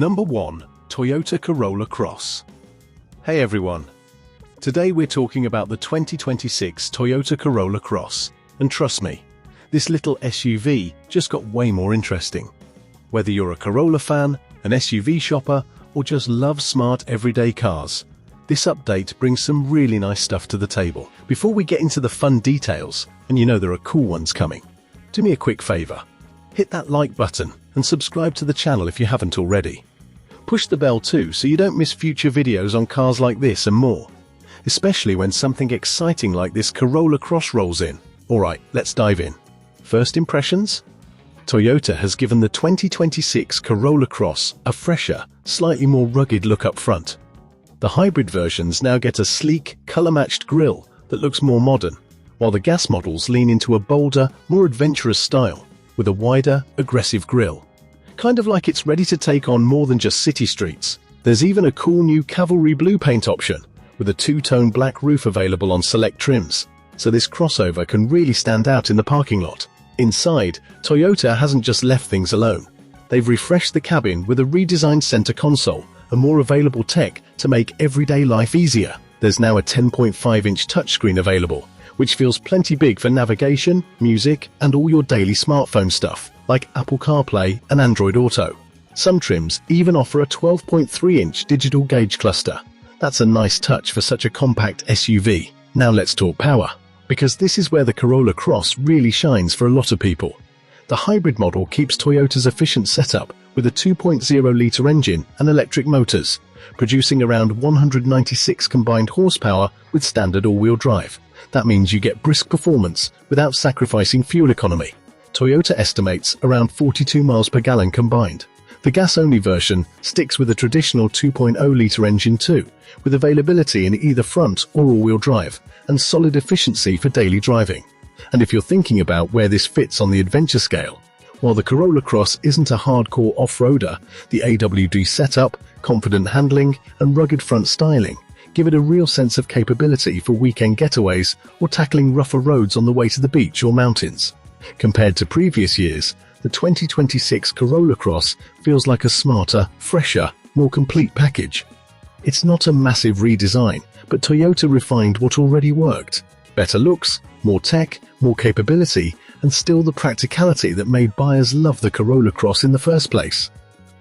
Number 1. Toyota Corolla Cross. Hey everyone. Today we're talking about the 2026 Toyota Corolla Cross. And trust me, this little SUV just got way more interesting. Whether you're a Corolla fan, an SUV shopper, or just love smart everyday cars, this update brings some really nice stuff to the table. Before we get into the fun details, and you know there are cool ones coming, do me a quick favor. Hit that like button and subscribe to the channel if you haven't already. Push the bell too so you don't miss future videos on cars like this and more, especially when something exciting like this Corolla Cross rolls in. Alright, let's dive in. First impressions? Toyota has given the 2026 Corolla Cross a fresher, slightly more rugged look up front. The hybrid versions now get a sleek, color-matched grille that looks more modern, while the gas models lean into a bolder, more adventurous style, with a wider, aggressive grille. Kind of like it's ready to take on more than just city streets. There's even a cool new cavalry blue paint option, with a two-tone black roof available on select trims, so this crossover can really stand out in the parking lot. Inside, Toyota hasn't just left things alone. They've refreshed the cabin with a redesigned center console and more available tech to make everyday life easier. There's now a 10.5-inch touchscreen available, which feels plenty big for navigation, music, and all your daily smartphone stuff, like Apple CarPlay and Android Auto. Some trims even offer a 12.3-inch digital gauge cluster. That's a nice touch for such a compact SUV. Now let's talk power, because this is where the Corolla Cross really shines for a lot of people. The hybrid model keeps Toyota's efficient setup with a 2.0-litre engine and electric motors, producing around 196 combined horsepower with standard all-wheel drive. That means you get brisk performance without sacrificing fuel economy. Toyota estimates around 42 miles per gallon combined. The gas-only version sticks with a traditional 2.0-litre engine too, with availability in either front or all-wheel drive, and solid efficiency for daily driving. And if you're thinking about where this fits on the adventure scale, while the Corolla Cross isn't a hardcore off-roader, the AWD setup, confident handling, and rugged front styling give it a real sense of capability for weekend getaways or tackling rougher roads on the way to the beach or mountains. Compared to previous years, the 2026 Corolla Cross feels like a smarter, fresher, more complete package. It's not a massive redesign, but Toyota refined what already worked. Better looks, more tech, more capability, and still the practicality that made buyers love the Corolla Cross in the first place.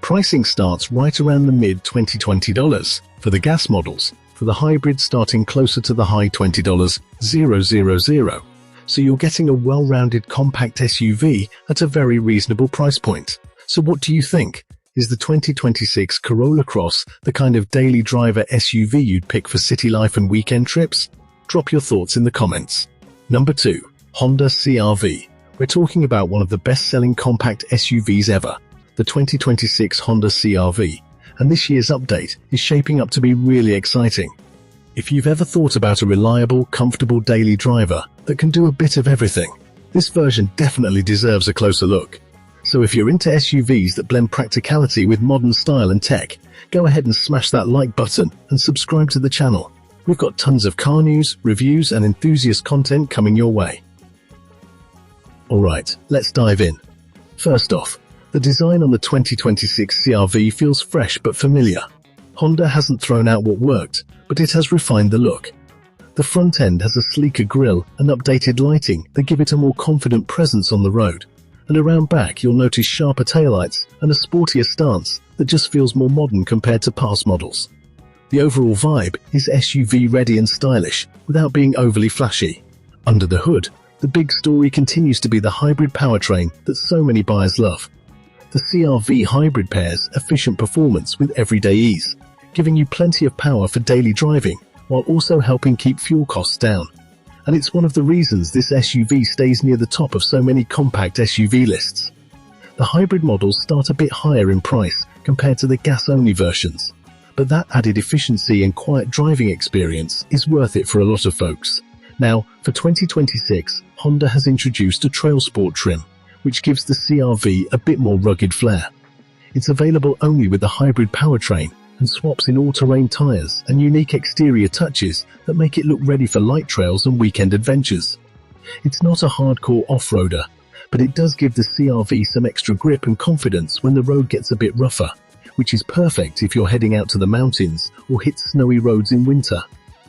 Pricing starts right around the mid-$20 for the gas models, for the hybrid starting closer to the high $20,000. So you're getting a well-rounded compact SUV at a very reasonable price point. So what do you think? Is the 2026 Corolla Cross the kind of daily driver SUV you'd pick for city life and weekend trips? Drop your thoughts in the comments. Number 2. Honda CR-V. We're talking about one of the best-selling compact SUVs ever, the 2026 Honda CR-V, and this year's update is shaping up to be really exciting. If you've ever thought about a reliable, comfortable daily driver that can do a bit of everything, this version definitely deserves a closer look. So if you're into SUVs that blend practicality with modern style and tech, go ahead and smash that like button and subscribe to the channel. We've got tons of car news, reviews, and enthusiast content coming your way. Alright, let's dive in. First off, the design on the 2026 CR-V feels fresh but familiar. Honda hasn't thrown out what worked, but it has refined the look. The front end has a sleeker grille and updated lighting that give it a more confident presence on the road. And around back you'll notice sharper taillights and a sportier stance that just feels more modern compared to past models. The overall vibe is SUV ready and stylish without being overly flashy. Under the hood, the big story continues to be the hybrid powertrain that so many buyers love. The CR-V hybrid pairs efficient performance with everyday ease, giving you plenty of power for daily driving while also helping keep fuel costs down. And it's one of the reasons this SUV stays near the top of so many compact SUV lists. The hybrid models start a bit higher in price compared to the gas-only versions, but that added efficiency and quiet driving experience is worth it for a lot of folks. Now, for 2026, Honda has introduced a Trail Sport trim, which gives the CR-V a bit more rugged flair. It's available only with the hybrid powertrain and swaps in all-terrain tires and unique exterior touches that make it look ready for light trails and weekend adventures. It's not a hardcore off-roader, but it does give the CR-V some extra grip and confidence when the road gets a bit rougher, which is perfect if you're heading out to the mountains or hit snowy roads in winter.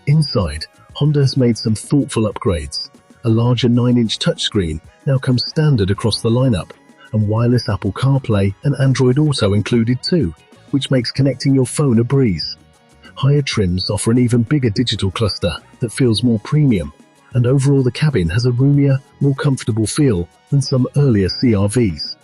Inside, Honda has made some thoughtful upgrades. A larger 9-inch touchscreen now comes standard across the lineup, and wireless Apple CarPlay and Android Auto included too, which makes connecting your phone a breeze. Higher trims offer an even bigger digital cluster that feels more premium, and overall the cabin has a roomier, more comfortable feel than some earlier CR-Vs.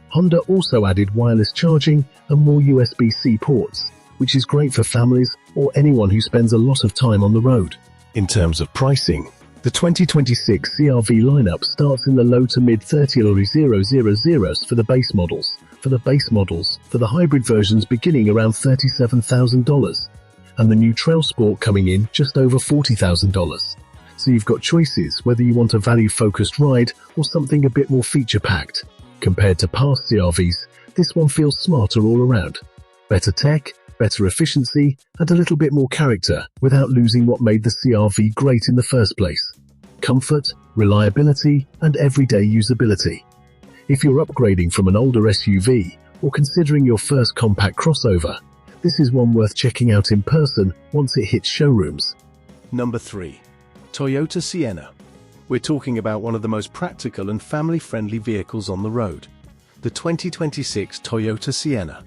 Honda also added wireless charging and more USB-C ports, which is great for families or anyone who spends a lot of time on the road. In terms of pricing, the 2026 CR-V lineup starts in the low to mid 30,000s for the base models. For the hybrid versions beginning around $37,000, and the new Trail Sport coming in just over $40,000. So you've got choices whether you want a value-focused ride or something a bit more feature-packed. Compared to past CR-Vs, this one feels smarter all around. Better tech, better efficiency, and a little bit more character without losing what made the CR-V great in the first place: comfort, reliability, and everyday usability. If you're upgrading from an older SUV or considering your first compact crossover, this is one worth checking out in person once it hits showrooms. Number 3. Toyota Sienna. We're talking about one of the most practical and family-friendly vehicles on the road, the 2026 Toyota Sienna.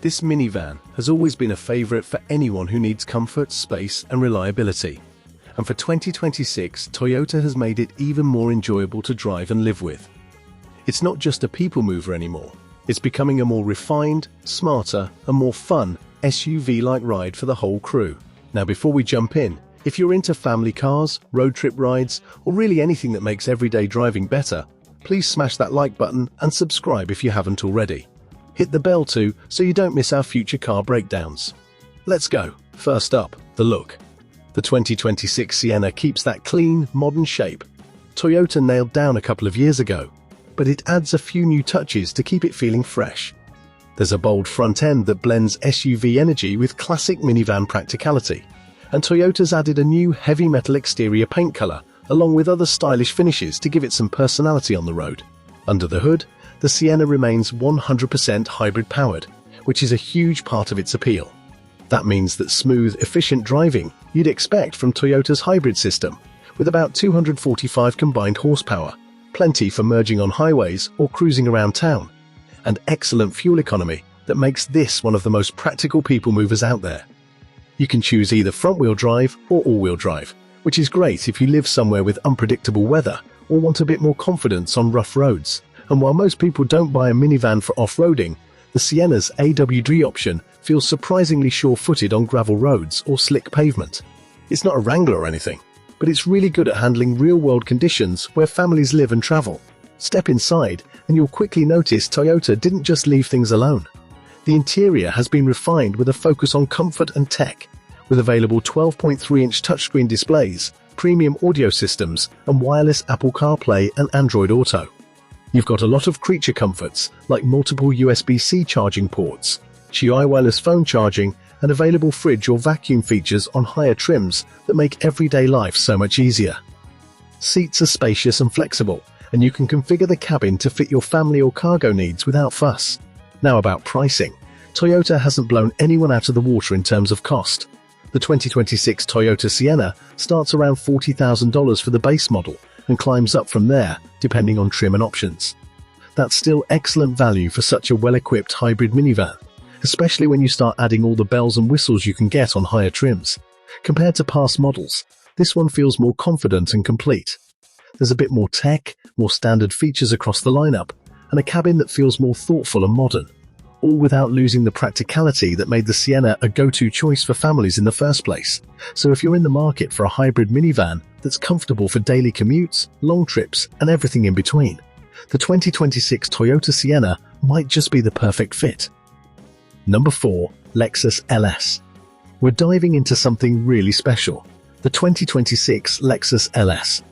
This minivan has always been a favorite for anyone who needs comfort, space, and reliability. And for 2026, Toyota has made it even more enjoyable to drive and live with. It's not just a people mover anymore. It's becoming a more refined, smarter, and more fun SUV-like ride for the whole crew. Now, before we jump in, if you're into family cars, road trip rides, or really anything that makes everyday driving better, please smash that like button and subscribe if you haven't already. Hit the bell too, so you don't miss our future car breakdowns. Let's go. First up, the look. The 2026 Sienna keeps that clean, modern shape Toyota nailed down a couple of years ago, but it adds a few new touches to keep it feeling fresh. There's a bold front end that blends SUV energy with classic minivan practicality, and Toyota's added a new heavy metal exterior paint color along with other stylish finishes to give it some personality on the road. Under the hood, the Sienna remains 100% hybrid powered, which is a huge part of its appeal. That means that smooth, efficient driving you'd expect from Toyota's hybrid system, with about 245 combined horsepower, plenty for merging on highways or cruising around town, and excellent fuel economy that makes this one of the most practical people movers out there. You can choose either front-wheel drive or all-wheel drive, which is great if you live somewhere with unpredictable weather or want a bit more confidence on rough roads. And while most people don't buy a minivan for off-roading, the Sienna's AWD option feels surprisingly sure-footed on gravel roads or slick pavement. It's not a Wrangler or anything, but it's really good at handling real-world conditions where families live and travel. Step inside and you'll quickly notice Toyota didn't just leave things alone. The interior has been refined with a focus on comfort and tech, with available 12.3-inch touchscreen displays, premium audio systems, and wireless Apple CarPlay and Android Auto. You've got a lot of creature comforts like multiple USB-C charging ports, Qi wireless phone charging, and available fridge or vacuum features on higher trims that make everyday life so much easier. Seats are spacious and flexible, and you can configure the cabin to fit your family or cargo needs without fuss. Now about pricing. Toyota hasn't blown anyone out of the water in terms of cost. The 2026 Toyota Sienna starts around $40,000 for the base model and climbs up from there, depending on trim and options. That's still excellent value for such a well-equipped hybrid minivan, especially when you start adding all the bells and whistles you can get on higher trims. Compared to past models, this one feels more confident and complete. There's a bit more tech, more standard features across the lineup, and a cabin that feels more thoughtful and modern, all without losing the practicality that made the Sienna a go-to choice for families in the first place. So if you're in the market for a hybrid minivan that's comfortable for daily commutes, long trips, and everything in between, the 2026 Toyota Sienna might just be the perfect fit. Number 4. Lexus LS. We're diving into something really special, the 2026 Lexus LS.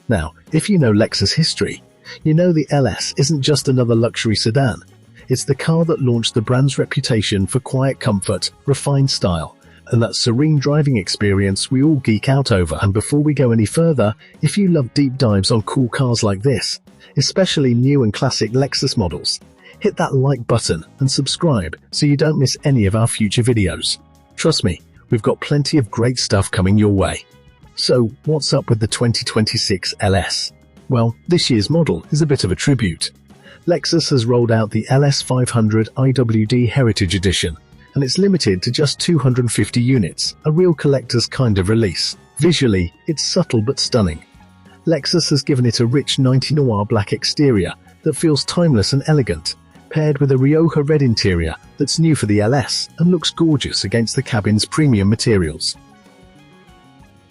Now, if you know Lexus history, you know the LS isn't just another luxury sedan. It's the car that launched the brand's reputation for quiet comfort, refined style, and that serene driving experience we all geek out over. And before we go any further, if you love deep dives on cool cars like this, especially new and classic Lexus models, hit that like button and subscribe so you don't miss any of our future videos. Trust me, we've got plenty of great stuff coming your way. So, what's up with the 2026 LS? Well, this year's model is a bit of a tribute. Lexus has rolled out the LS 500 IWD Heritage Edition, and it's limited to just 250 units, a real collector's kind of release. Visually, it's subtle but stunning. Lexus has given it a rich 90 Noir black exterior that feels timeless and elegant, paired with a Rioja red interior that's new for the LS and looks gorgeous against the cabin's premium materials.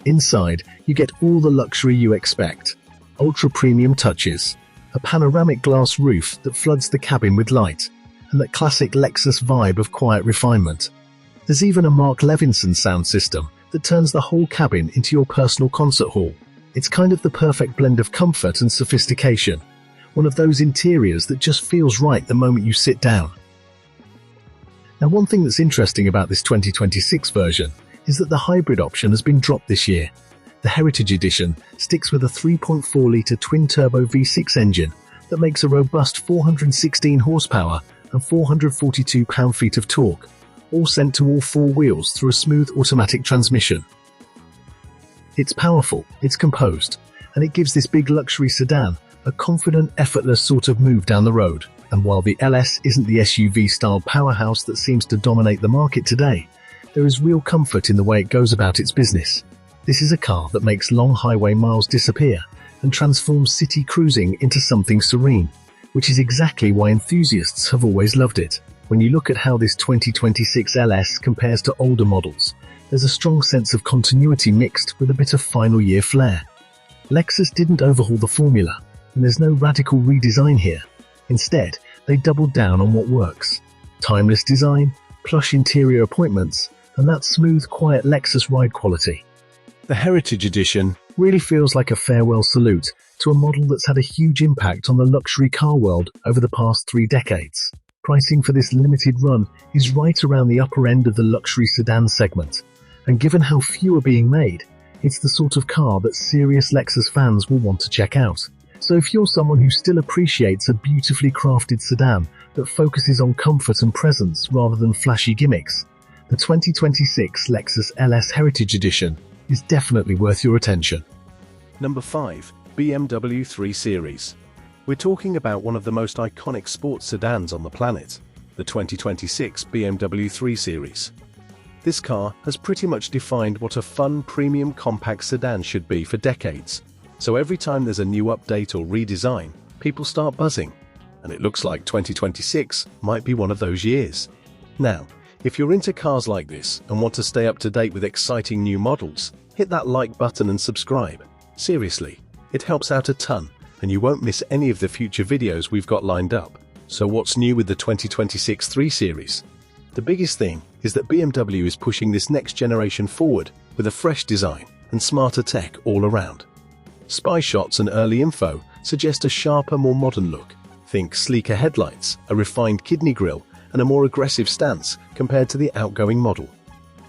Inside, you get all the luxury you expect. Ultra-premium touches, a panoramic glass roof that floods the cabin with light, and that classic Lexus vibe of quiet refinement. There's even a Mark Levinson sound system that turns the whole cabin into your personal concert hall. It's kind of the perfect blend of comfort and sophistication, one of those interiors that just feels right the moment you sit down. Now, one thing that's interesting about this 2026 version is that the hybrid option has been dropped this year. The Heritage Edition sticks with a 3.4-litre twin-turbo V6 engine that makes a robust 416 horsepower and 442 pound-feet of torque, all sent to all four wheels through a smooth automatic transmission. It's powerful, it's composed, and it gives this big luxury sedan a confident, effortless sort of move down the road. And while the LS isn't the SUV-style powerhouse that seems to dominate the market today, there is real comfort in the way it goes about its business. This is a car that makes long highway miles disappear and transforms city cruising into something serene, which is exactly why enthusiasts have always loved it. When you look at how this 2026 LS compares to older models, there's a strong sense of continuity mixed with a bit of final year flair. Lexus didn't overhaul the formula, and there's no radical redesign here. Instead, they doubled down on what works. Timeless design, plush interior appointments, and that smooth, quiet Lexus ride quality. The Heritage Edition really feels like a farewell salute to a model that's had a huge impact on the luxury car world over the past 3 decades. Pricing for this limited run is right around the upper end of the luxury sedan segment, and given how few are being made, it's the sort of car that serious Lexus fans will want to check out. So if you're someone who still appreciates a beautifully crafted sedan that focuses on comfort and presence rather than flashy gimmicks, the 2026 Lexus LS Heritage Edition is definitely worth your attention. Number 5. BMW 3 Series. We're talking about one of the most iconic sports sedans on the planet, the 2026 BMW 3 Series. This car has pretty much defined what a fun premium compact sedan should be for decades, so every time there's a new update or redesign, people start buzzing, and it looks like 2026 might be one of those years. Now, if you're into cars like this and want to stay up to date with exciting new models, hit that like button and subscribe. Seriously, it helps out a ton, and you won't miss any of the future videos we've got lined up. So what's new with the 2026 3 Series? The biggest thing is that BMW is pushing this next generation forward with a fresh design and smarter tech all around. Spy shots and early info suggest a sharper, more modern look. Think sleeker headlights, a refined kidney grille, and a more aggressive stance compared to the outgoing model.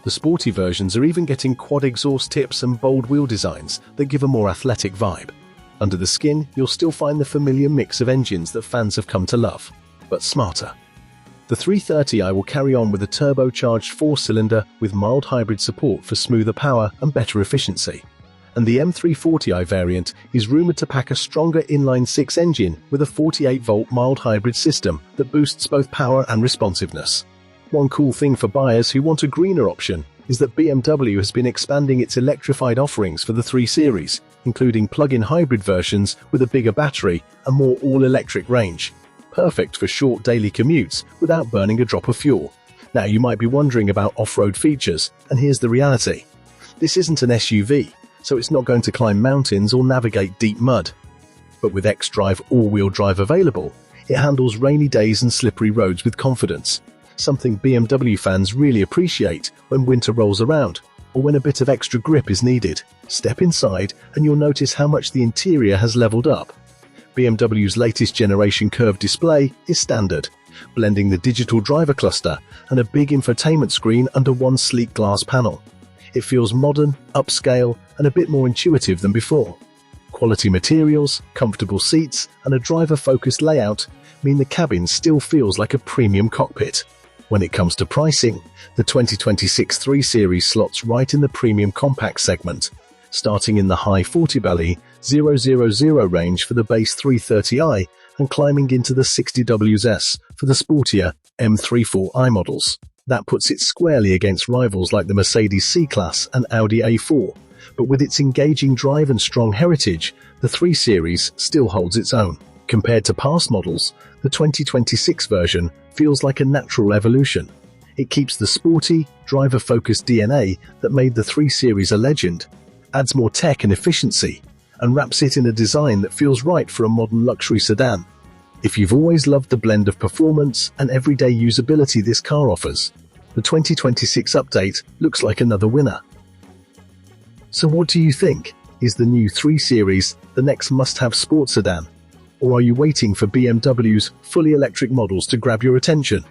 The sporty versions are even getting quad exhaust tips and bold wheel designs that give a more athletic vibe. Under the skin, you'll still find the familiar mix of engines that fans have come to love, but smarter. The 330i will carry on with a turbocharged 4-cylinder with mild hybrid support for smoother power and better efficiency. And the M340i variant is rumoured to pack a stronger inline-6 engine with a 48-volt mild hybrid system that boosts both power and responsiveness. One cool thing for buyers who want a greener option is that BMW has been expanding its electrified offerings for the 3 Series, including plug-in hybrid versions with a bigger battery and more all-electric range. Perfect for short daily commutes without burning a drop of fuel. Now you might be wondering about off-road features, and here's the reality. This isn't an SUV, so it's not going to climb mountains or navigate deep mud. But with xDrive all-wheel drive available, it handles rainy days and slippery roads with confidence, something BMW fans really appreciate when winter rolls around, or when a bit of extra grip is needed. Step inside and you'll notice how much the interior has leveled up. BMW's latest generation curved display is standard, blending the digital driver cluster and a big infotainment screen under one sleek glass panel. It feels modern, upscale, and a bit more intuitive than before. Quality materials, comfortable seats, and a driver-focused layout mean the cabin still feels like a premium cockpit. When it comes to pricing, the 2026 3 Series slots right in the premium compact segment, starting in the high 40 belly 000 range for the base 330i and climbing into the 60Ws for the sportier M34i models. That puts it squarely against rivals like the Mercedes C-Class and Audi A4, but with its engaging drive and strong heritage, the 3 Series still holds its own. Compared to past models, the 2026 version feels like a natural evolution. It keeps the sporty, driver-focused DNA that made the 3 Series a legend, adds more tech and efficiency, and wraps it in a design that feels right for a modern luxury sedan. If you've always loved the blend of performance and everyday usability this car offers, the 2026 update looks like another winner. So what do you think? Is the new 3 Series the next must-have sports sedan? Or are you waiting for BMW's fully electric models to grab your attention?